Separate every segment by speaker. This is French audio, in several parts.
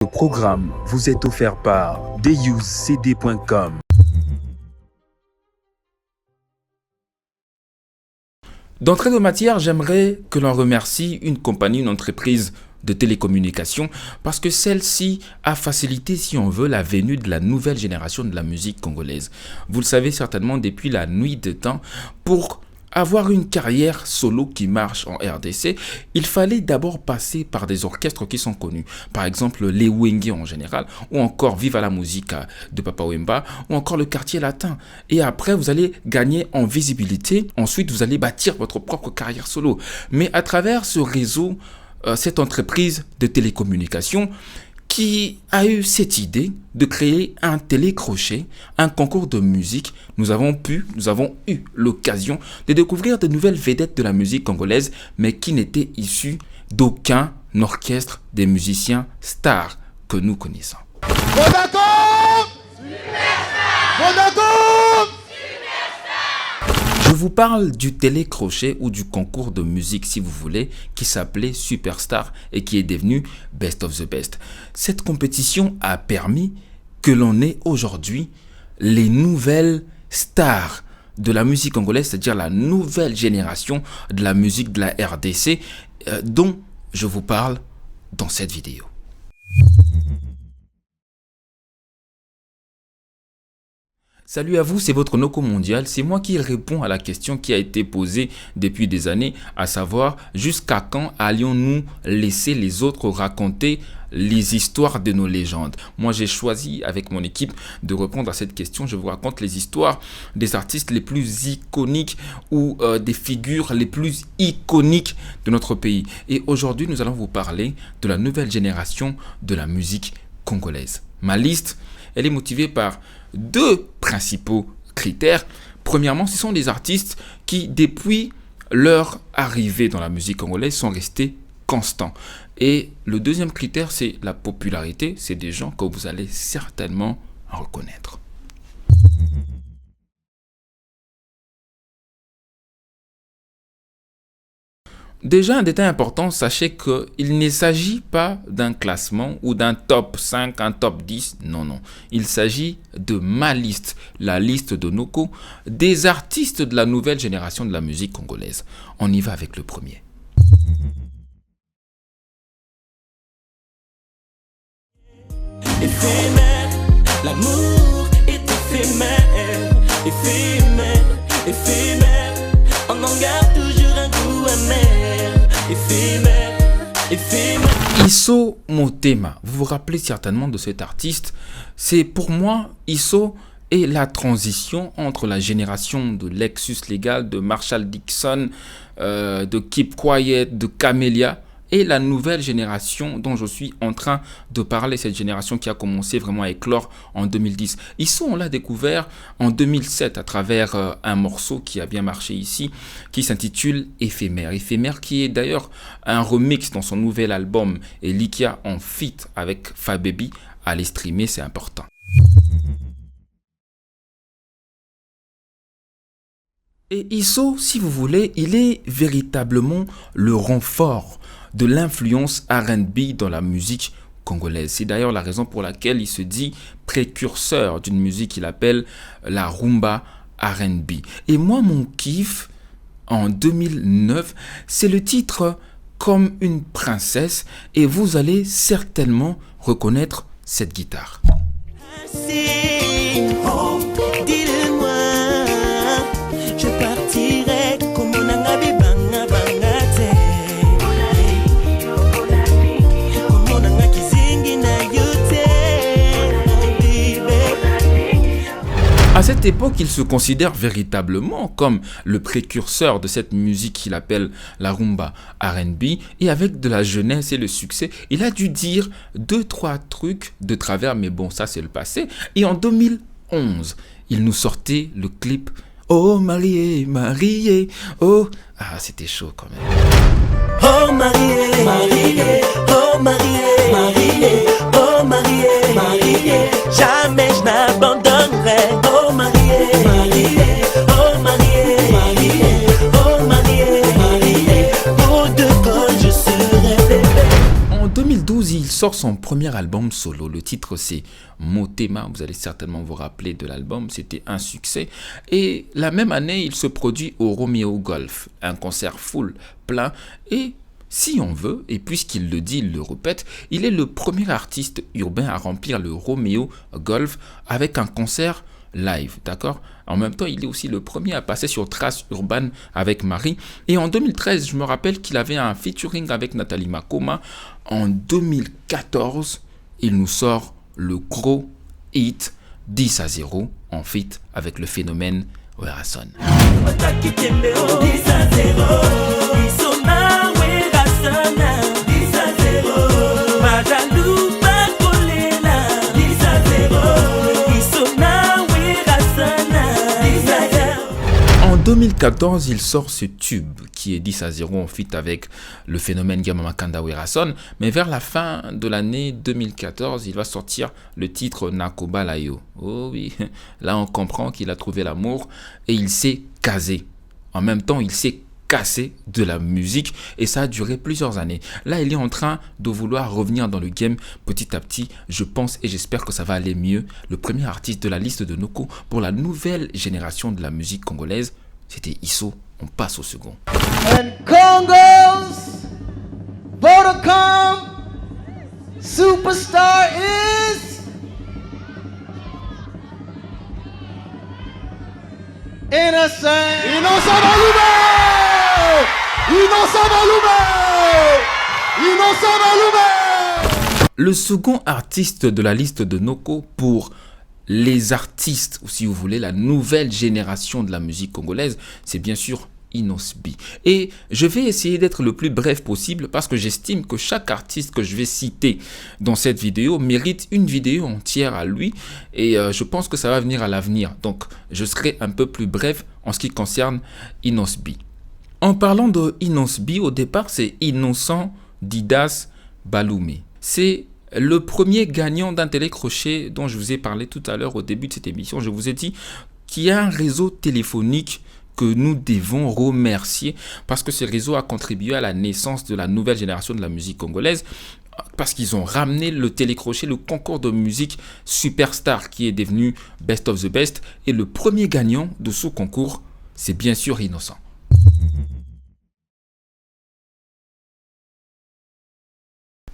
Speaker 1: Le programme vous est offert par deusecd.com. D'entrée de matière, j'aimerais que l'on remercie une compagnie, une entreprise de télécommunications parce que celle-ci a facilité, si on veut, la venue de la nouvelle génération de la musique congolaise. Vous le savez certainement, depuis la nuit des temps, pour avoir une carrière solo qui marche en RDC, il fallait d'abord passer par des orchestres qui sont connus. Par exemple, les Wenge en général, ou encore Viva la Musica de Papa Wemba, ou encore le Quartier Latin. Et après, vous allez gagner en visibilité. Ensuite, vous allez bâtir votre propre carrière solo. Mais à travers ce réseau, cette entreprise de télécommunications qui a eu cette idée de créer un télécrochet, un concours de musique, nous avons eu l'occasion de découvrir de nouvelles vedettes de la musique congolaise, mais qui n'étaient issues d'aucun orchestre des musiciens stars que nous connaissons. Je vous parle du télécrochet ou du concours de musique, si vous voulez, qui s'appelait Superstar et qui est devenu Best of the Best. Cette compétition a permis que l'on ait aujourd'hui les nouvelles stars de la musique congolaise, c'est-à-dire la nouvelle génération de la musique de la RDC, dont je vous parle dans cette vidéo. Salut à vous, c'est votre Noko Mondial. C'est moi qui réponds à la question qui a été posée depuis des années, à savoir jusqu'à quand allions-nous laisser les autres raconter les histoires de nos légendes. Moi, j'ai choisi avec mon équipe de répondre à cette question. Je vous raconte les histoires des artistes les plus iconiques ou des figures les plus iconiques de notre pays. Et aujourd'hui, nous allons vous parler de la nouvelle génération de la musique congolaise. Ma liste, elle est motivée par deux principaux critères. Premièrement, ce sont des artistes qui, depuis leur arrivée dans la musique congolaise, sont restés constants. Et le deuxième critère, c'est la popularité. C'est des gens que vous allez certainement reconnaître. Déjà, un détail important, sachez qu'il ne s'agit pas d'un classement ou d'un top 5, un top 10. Non, non. Il s'agit de ma liste, la liste de Noko, des artistes de la nouvelle génération de la musique congolaise. On y va avec le premier.
Speaker 2: Éphémère, l'amour est éphémère, éphémère, éphémère, on en garde toujours un goût amer, éphémère, éphémère.
Speaker 1: Isso Motema, vous vous rappelez certainement de cet artiste. C'est pour moi, Isso est la transition entre la génération de Lexus Legal, de Marshall Dixon, de Keep Quiet, de Camellia, et la nouvelle génération dont je suis en train de parler, cette génération qui a commencé vraiment à éclore en 2010. Isso, on l'a découvert en 2007 à travers un morceau qui a bien marché ici, qui s'intitule Éphémère. Éphémère qui est d'ailleurs un remix dans son nouvel album et Likia en feat avec Fababy. Allez streamer, c'est important. Et Isso, si vous voulez, il est véritablement le renfort de l'influence R&B dans la musique congolaise. C'est d'ailleurs la raison pour laquelle il se dit précurseur d'une musique qu'il appelle la rumba R&B. Et moi, mon kiff en 2009, c'est le titre Comme une princesse et vous allez certainement reconnaître cette guitare.
Speaker 2: Oh, dis-le-moi, je partirai comme on a banga banga te. Comme on a kizingi na yote, baby.
Speaker 1: À cette époque, il se considère véritablement comme le précurseur de cette musique qu'il appelle la rumba R&B. Et avec de la jeunesse et le succès, il a dû dire 2-3 trucs de travers, mais bon, ça c'est le passé. Et en 2011, il nous sortait le clip « Oh marié, marié, oh ». Ah, c'était chaud quand même.
Speaker 2: Oh marié, marié, oh marié, marié, oh marié, marié, jamais je n'abandonnerai. Oh marié, marié, oh marié, marié, oh marié, marié, pour de quand je serai bébé.
Speaker 1: En 2012, il sort son premier album solo. Le titre c'est Motema, vous allez certainement vous rappeler de l'album, c'était un succès. Et la même année, il se produit au Romeo Golf, un concert full, plein, et si on veut, et puisqu'il le dit, il le répète, il est le premier artiste urbain à remplir le Romeo Golf avec un concert live, d'accord? En même temps, il est aussi le premier à passer sur Trace Urban avec Marie. Et en 2013, je me rappelle qu'il avait un featuring avec Nathalie Makoma. En 2014, il nous sort le gros hit 10-0 en feat avec le phénomène Werason. En 2014, il sort ce tube qui est 10-0 en feat avec le phénomène Yamamakanda Werason. Mais vers la fin de l'année 2014, il va sortir le titre Nakoba Layo. Oh oui, là on comprend qu'il a trouvé l'amour et il s'est casé. En même temps, il s'est cassé de la musique et ça a duré plusieurs années. Là, il est en train de vouloir revenir dans le game petit à petit. Je pense et j'espère que ça va aller mieux. Le premier artiste de la liste de Noko pour la nouvelle génération de la musique congolaise, c'était Isso. On passe au second.
Speaker 3: And Congo's Vodacom superstar is Innocent. Innocent Balube! Innocent Balube! Innocent Balube!
Speaker 1: Le second artiste de la liste de Noko pour les artistes, ou si vous voulez, la nouvelle génération de la musique congolaise, c'est bien sûr Inosbi. Et je vais essayer d'être le plus bref possible parce que j'estime que chaque artiste que je vais citer dans cette vidéo mérite une vidéo entière à lui et je pense que ça va venir à l'avenir. Donc, je serai un peu plus bref en ce qui concerne Inosbi. En parlant de Inosbi, au départ, c'est Innocent Didas Baloumé. C'est le premier gagnant d'un télécrochet dont je vous ai parlé tout à l'heure au début de cette émission. Je vous ai dit qu'il y a un réseau téléphonique que nous devons remercier parce que ce réseau a contribué à la naissance de la nouvelle génération de la musique congolaise parce qu'ils ont ramené le télécrochet, le concours de musique Superstar qui est devenu Best of the Best et le premier gagnant de ce concours, c'est bien sûr Innocent.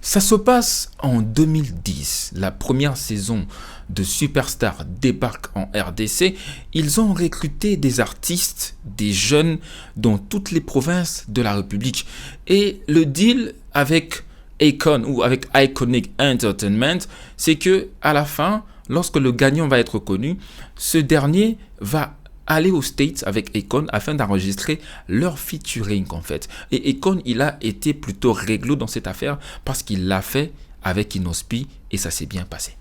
Speaker 1: Ça se passe en 2010. La première saison de Superstar débarque en RDC. Ils ont recruté des artistes, des jeunes dans toutes les provinces de la République. Et le deal avec Akon ou avec Iconic Entertainment, c'est que à la fin, lorsque le gagnant va être connu, ce dernier va aller aux States avec Akon afin d'enregistrer leur featuring en fait. Et Akon, il a été plutôt réglo dans cette affaire parce qu'il l'a fait avec Inosbi et ça s'est bien passé.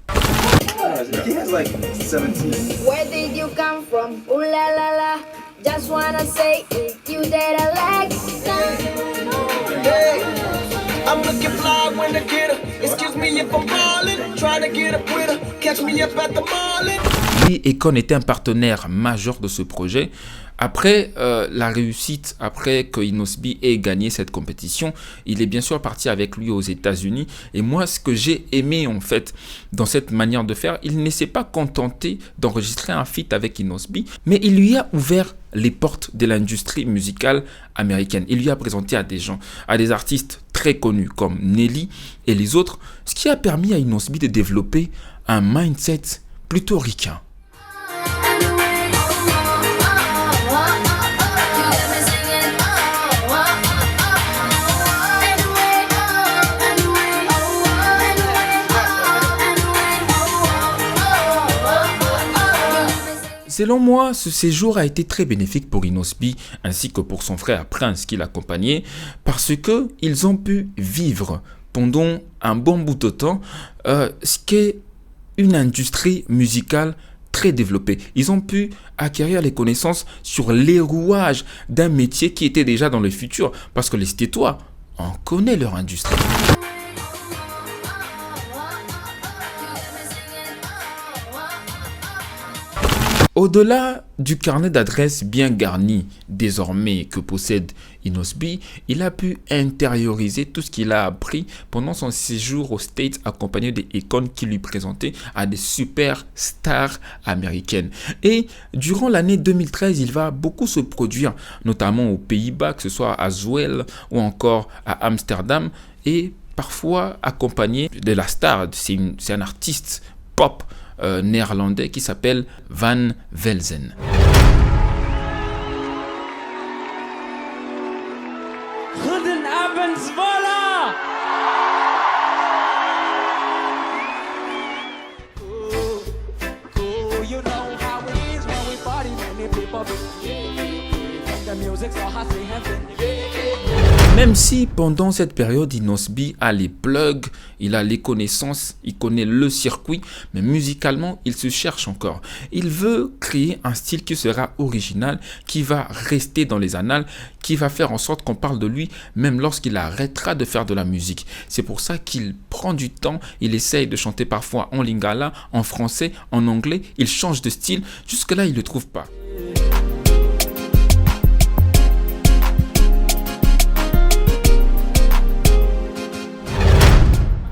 Speaker 4: Where did you come from? Ooh la la la. Just wanna say it's you that I like.
Speaker 2: Hey, I'm looking fly when I get her. Excuse me if I'm ballin'. Trying to get up with her. Catch me up at the mallin'.
Speaker 1: Lui, Akon était un partenaire majeur de ce projet. Après la réussite, après que Inosbi ait gagné cette compétition, il est bien sûr parti avec lui aux États-Unis. Et moi, ce que j'ai aimé en fait dans cette manière de faire, il ne s'est pas contenté d'enregistrer un feat avec Inosbi, mais il lui a ouvert les portes de l'industrie musicale américaine. Il lui a présenté à des gens, à des artistes très connus comme Nelly et les autres, ce qui a permis à Inosbi de développer un mindset plutôt ricain. Selon moi, ce séjour a été très bénéfique pour Inosbi ainsi que pour son frère Prince qui l'accompagnait parce que ils ont pu vivre pendant un bon bout de temps ce qu'est une industrie musicale très développée. Ils ont pu acquérir les connaissances sur les rouages d'un métier qui était déjà dans le futur parce que les Stétois, on connaît leur industrie. Au-delà du carnet d'adresses bien garni désormais que possède Inosby, il a pu intérioriser tout ce qu'il a appris pendant son séjour aux States accompagné des Akon qui lui présentaient à des super stars américaines. Et durant l'année 2013, il va beaucoup se produire, notamment aux Pays-Bas, que ce soit à Zwolle ou encore à Amsterdam, et parfois accompagné de la star, c'est un artiste pop néerlandais qui s'appelle Van Velzen.
Speaker 5: Goedenavond, Zwolle! You know how it is when we party, many people the music's all hot, heaven.
Speaker 1: Même si pendant cette période, Inosby a les plugs, il a les connaissances, il connaît le circuit, mais musicalement, il se cherche encore. Il veut créer un style qui sera original, qui va rester dans les annales, qui va faire en sorte qu'on parle de lui, même lorsqu'il arrêtera de faire de la musique. C'est pour ça qu'il prend du temps, il essaye de chanter parfois en lingala, en français, en anglais, il change de style, jusque-là, il ne le trouve pas.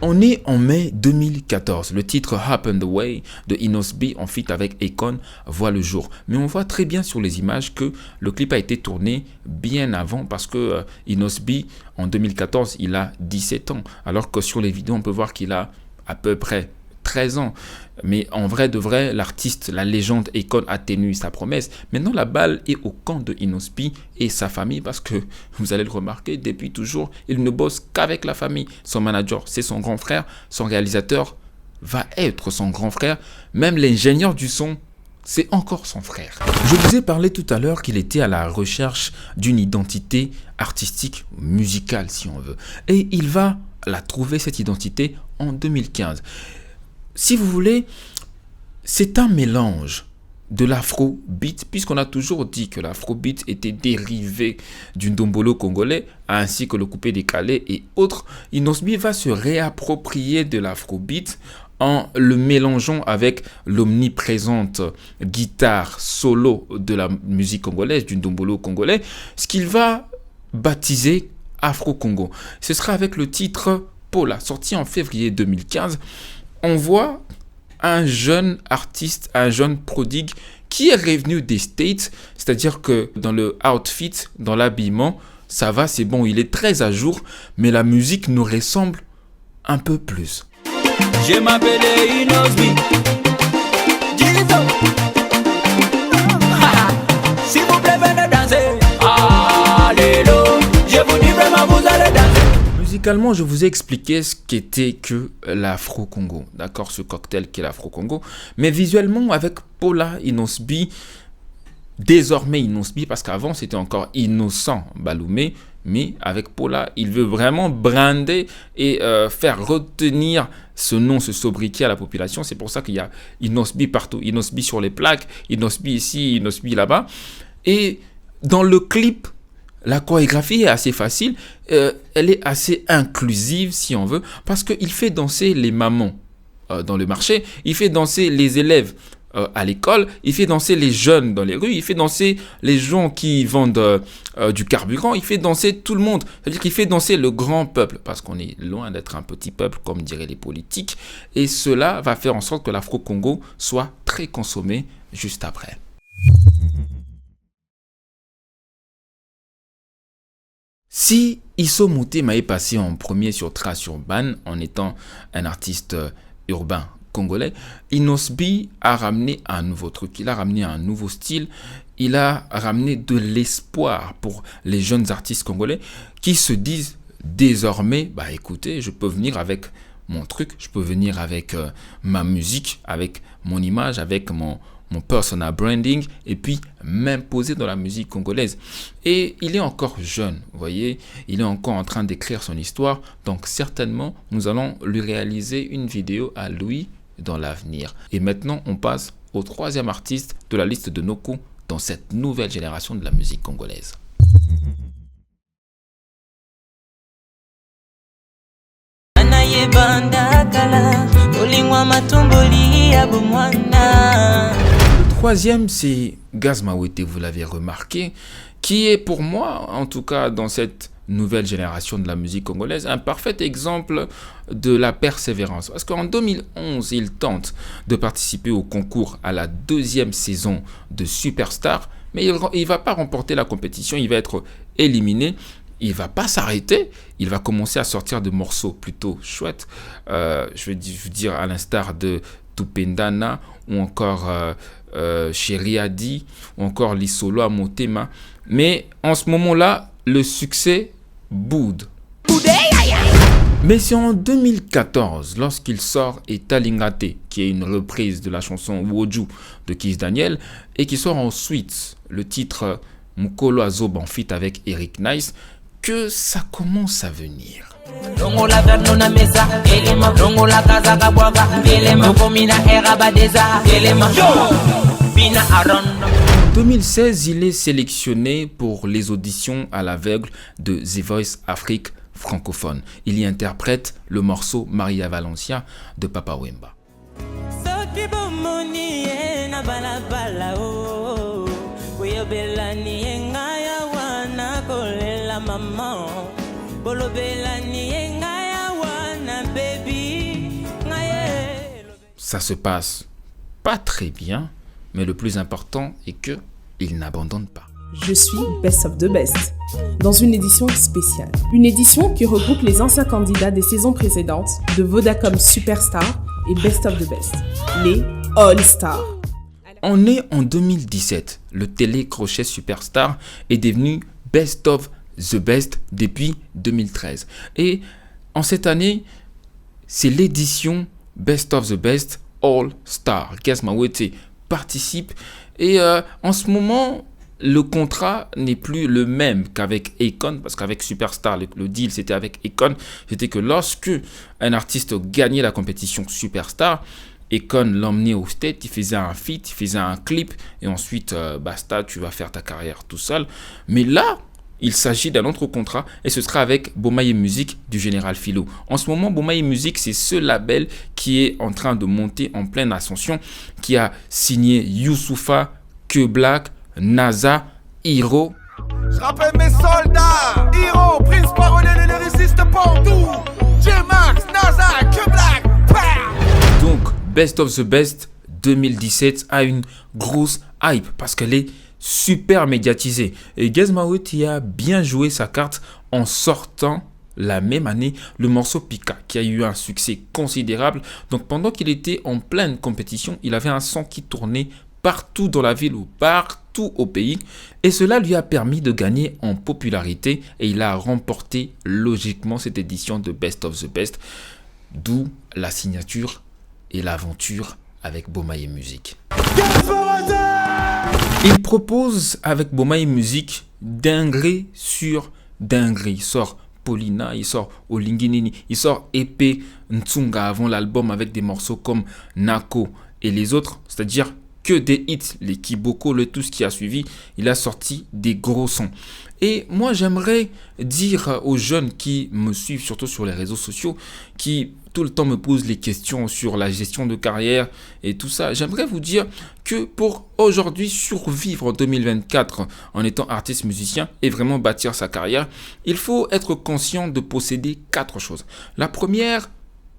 Speaker 1: On est en mai 2014. Le titre Up and Away de Inosby en feat avec Akon voit le jour. Mais on voit très bien sur les images que le clip a été tourné bien avant parce que Inosby en 2014 il a 17 ans. Alors que sur les vidéos on peut voir qu'il a à peu près 13 ans. Mais en vrai de vrai, l'artiste, la légende Akon a tenu sa promesse. Maintenant, la balle est au camp de Inosby et sa famille parce que, vous allez le remarquer, depuis toujours, il ne bosse qu'avec la famille. Son manager, c'est son grand frère. Son réalisateur va être son grand frère. Même l'ingénieur du son, c'est encore son frère. Je vous ai parlé tout à l'heure qu'il était à la recherche d'une identité artistique, musicale si on veut. Et il va la trouver, cette identité, en 2015. Si vous voulez, c'est un mélange de l'afrobeat, puisqu'on a toujours dit que l'afrobeat était dérivé du ndombolo congolais, ainsi que le coupé décalé et autres. Inosby va se réapproprier de l'afrobeat en le mélangeant avec l'omniprésente guitare solo de la musique congolaise, du ndombolo congolais, ce qu'il va baptiser Afro-Congo. Ce sera avec le titre Paula, sorti en février 2015. On voit un jeune artiste, un jeune prodigue qui est revenu des States, c'est-à-dire que dans le outfit, dans l'habillement, ça va, c'est bon, il est très à jour, mais la musique nous ressemble un peu plus.
Speaker 5: Je m'appelle Inosby. Si vous plaît, venez danser. Alléluia. Je vous dis vraiment, vous allez danser.
Speaker 1: Musicalement, je vous ai expliqué ce qu'était que l'Afro-Congo, d'accord, ce cocktail qu'est l'Afro-Congo. Mais visuellement, avec Paula Inosby, désormais Inosby, parce qu'avant c'était encore Innocent Baloumé, mais avec Paula, il veut vraiment brander et faire retenir ce nom, ce sobriquet à la population. C'est pour ça qu'il y a Inosby partout, Inosby sur les plaques, Inosby ici, Inosby là-bas. Et dans le clip, la chorégraphie est assez facile, elle est assez inclusive si on veut, parce qu'il fait danser les mamans dans le marché, il fait danser les élèves à l'école, il fait danser les jeunes dans les rues, il fait danser les gens qui vendent du carburant, il fait danser tout le monde, c'est-à-dire qu'il fait danser le grand peuple, parce qu'on est loin d'être un petit peuple comme diraient les politiques, et cela va faire en sorte que l'Afro-Congo soit très consommé juste après. Si Isso Mouté m'avait passé en premier sur Trace Urbaine en étant un artiste urbain congolais, Inosby a ramené un nouveau truc, il a ramené un nouveau style, il a ramené de l'espoir pour les jeunes artistes congolais qui se disent désormais, bah écoutez, je peux venir avec mon truc, je peux venir avec ma musique, avec mon image, avec mon personal branding et puis m'imposer dans la musique congolaise. Et il est encore jeune, vous voyez, il est encore en train d'écrire son histoire, donc certainement nous allons lui réaliser une vidéo à lui dans l'avenir. Et maintenant on passe au troisième artiste de la liste de Noku dans cette nouvelle génération de la musique congolaise. Le troisième, c'est Gaz Mawete, vous l'avez remarqué, qui est pour moi, en tout cas dans cette nouvelle génération de la musique congolaise, un parfait exemple de la persévérance. Parce qu'en 2011, il tente de participer au concours à la 2e saison de Superstar, mais il ne va pas remporter la compétition, il va être éliminé. Il ne va pas s'arrêter, il va commencer à sortir de morceaux plutôt chouettes. Je vais vous dire à l'instar de Tupendana ou encore Chéri Adi ou encore Lisolo à Motema. Mais en ce moment-là, le succès boude. Mais c'est en 2014, lorsqu'il sort Etalingate, qui est une reprise de la chanson Woju de Kiss Daniel, et qui sort ensuite le titre Mukolo Azob en feat avec Eric Nice, que ça commence à venir. En 2016, il est sélectionné pour les auditions à l'aveugle de The Voice Afrique francophone. Il y interprète le morceau Maria Valencia de Papa Wemba. Ça se passe pas très bien, mais le plus important est que il n'abandonne pas.
Speaker 6: Je suis Best of the Best, dans une édition spéciale. Une édition qui regroupe les anciens candidats des saisons précédentes de Vodacom Superstar et Best of the Best, les All-Stars.
Speaker 1: On est en 2017. Le télécrochet Superstar est devenu Best of the Best depuis 2013. Et en cette année, c'est l'édition Best of the Best All-Star. Gaz Mawete participe et en ce moment, le contrat n'est plus le même qu'avec Akon, parce qu'avec Superstar, le deal c'était avec Akon, c'était que lorsque un artiste gagnait la compétition Superstar, Akon l'emmenait au state, il faisait un feat, il faisait un clip, et ensuite, basta, tu vas faire ta carrière tout seul. Mais là, il s'agit d'un autre contrat, et ce sera avec Bomaye Music du Général Philo. En ce moment, Bomaye Music, c'est ce label qui est en train de monter en pleine ascension, qui a signé Youssoupha, Que Black, NASA, Hiro.
Speaker 7: Je rappelle mes soldats, Hiro, Prince Parolin et les résistes Pandou, J-Max, NASA, Que Black, pow.
Speaker 1: Donc, Best of the Best 2017 a une grosse hype parce qu'elle est super médiatisée. Et Gaz Mawete a bien joué sa carte en sortant la même année le morceau Pika qui a eu un succès considérable. Donc pendant qu'il était en pleine compétition, il avait un son qui tournait partout dans la ville ou partout au pays et cela lui a permis de gagner en popularité et il a remporté logiquement cette édition de Best of the Best, d'où la signature et l'aventure avec Bomaye Music. Il propose avec Bomaye Music dinguerie sur dinguerie. Il sort Paulina, il sort Olinginini, il sort Epé Ntsunga avant l'album avec des morceaux comme Nako et les autres, c'est-à-dire que des hits, les Kiboko, le tout ce qui a suivi, il a sorti des gros sons. Et moi, j'aimerais dire aux jeunes qui me suivent, surtout sur les réseaux sociaux, qui tout le temps me posent les questions sur la gestion de carrière et tout ça, j'aimerais vous dire que pour aujourd'hui survivre en 2024 en étant artiste musicien et vraiment bâtir sa carrière, il faut être conscient de posséder 4 choses. La première,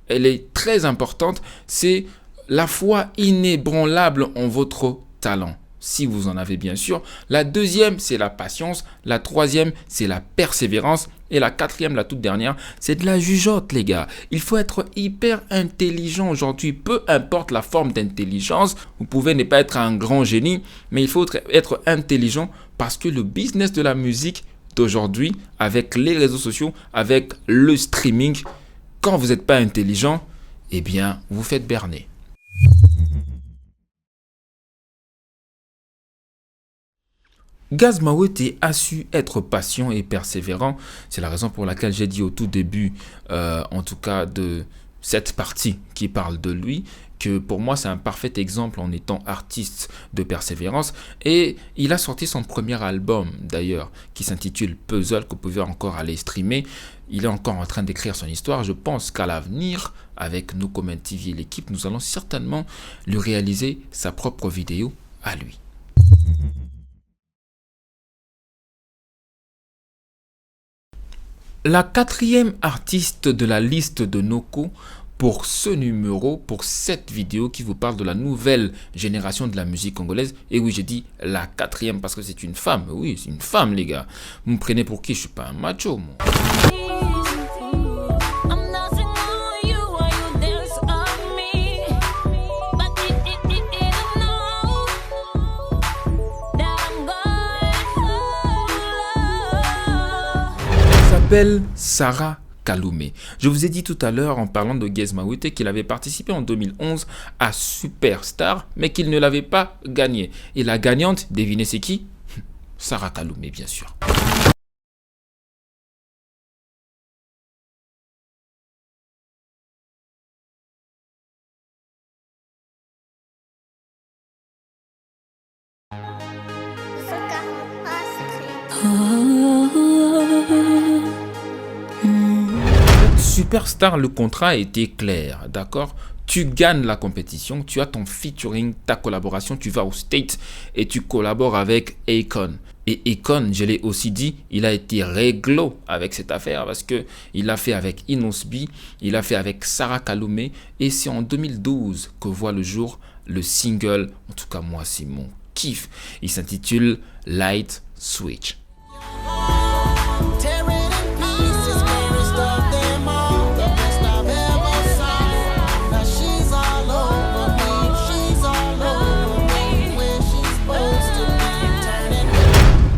Speaker 1: elle est très importante, c'est la foi inébranlable en votre talent, si vous en avez bien sûr. La deuxième, c'est la patience. La troisième, c'est la persévérance. Et la quatrième, la toute dernière, c'est de la jugeote, les gars. Il faut être hyper intelligent aujourd'hui, peu importe la forme d'intelligence. Vous pouvez ne pas être un grand génie, mais il faut être intelligent parce que le business de la musique d'aujourd'hui, avec les réseaux sociaux, avec le streaming, quand vous n'êtes pas intelligent, eh bien, vous faites berner. Gaz Mawete a su être patient et persévérant. C'est la raison pour laquelle j'ai dit au tout début, en tout cas de cette partie qui parle de lui, que pour moi c'est un parfait exemple en étant artiste de persévérance. Et il a sorti son premier album d'ailleurs qui s'intitule Puzzle, que vous pouvez encore aller streamer. Il est encore en train d'écrire son histoire. Je pense qu'à l'avenir, avec nous comme TV et l'équipe, nous allons certainement lui réaliser sa propre vidéo à lui. La quatrième artiste de la liste de Noko pour ce numéro, pour cette vidéo qui vous parle de la nouvelle génération de la musique congolaise. Et oui, j'ai dit la quatrième parce que c'est une femme. Oui, c'est une femme, les gars. Vous me prenez pour qui? Je suis pas un macho, moi. S'appelle Sarah Kaloumé. Je vous ai dit tout à l'heure en parlant de Gez Maouté qu'il avait participé en 2011 à Superstar, mais qu'il ne l'avait pas gagné. Et la gagnante, devinez c'est qui? Sarah Kaloumé, bien sûr. Superstar, le contrat était clair, d'accord? Tu gagnes la compétition, tu as ton featuring, ta collaboration, tu vas au States et tu collabores avec Akon. Et Akon, je l'ai aussi dit, il a été réglo avec cette affaire parce que il l'a fait avec Inosbi, il l'a fait avec Sarah Kaloumé et c'est en 2012 que voit le jour le single, en tout cas moi c'est mon kiff, il s'intitule Light Switch.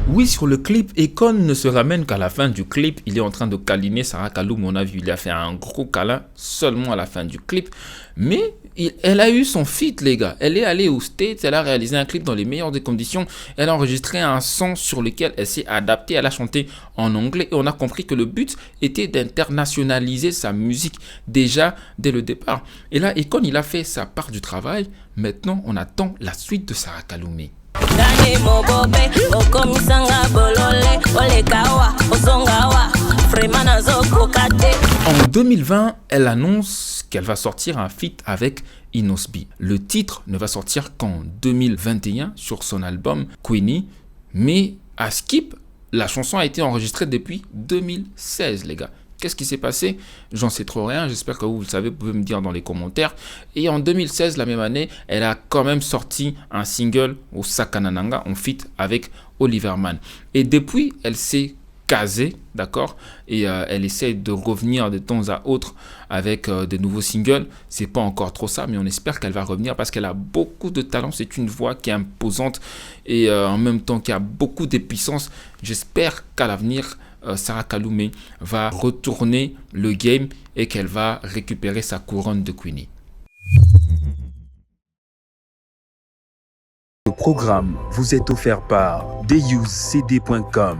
Speaker 1: Oui, sur le clip, Akon ne se ramène qu'à la fin du clip. Il est en train de câliner Sarah Kaloumé. On a vu, il a fait un gros câlin seulement à la fin du clip. Mais elle a eu son feat, les gars. Elle est allée aux States, elle a réalisé un clip dans les meilleures des conditions. Elle a enregistré un son sur lequel elle s'est adaptée. Elle a chanté en anglais et on a compris que le but était d'internationaliser sa musique déjà dès le départ. Et là, Akon, il a fait sa part du travail. Maintenant, on attend la suite de Sarah Kaloumé. En 2020, elle annonce qu'elle va sortir un feat avec Inosbi. Le titre ne va sortir qu'en 2021 sur son album Queenie, mais à Skip, la chanson a été enregistrée depuis 2016, les gars. Qu'est-ce qui s'est passé? J'en sais trop rien, j'espère que vous le savez, vous pouvez me dire dans les commentaires. Et en 2016, la même année, elle a quand même sorti un single au Sakanananga en feat avec Oliver Mann. Et depuis, elle s'est casée, d'accord? Et elle essaie de revenir de temps à autre avec des nouveaux singles. C'est pas encore trop ça, mais on espère qu'elle va revenir parce qu'elle a beaucoup de talent. C'est une voix qui est imposante et en même temps qui a beaucoup de puissance. J'espère qu'à l'avenir, Sarah Kaloumé va retourner le game et qu'elle va récupérer sa couronne de Queenie.
Speaker 8: Le programme vous est offert par deusecd.com.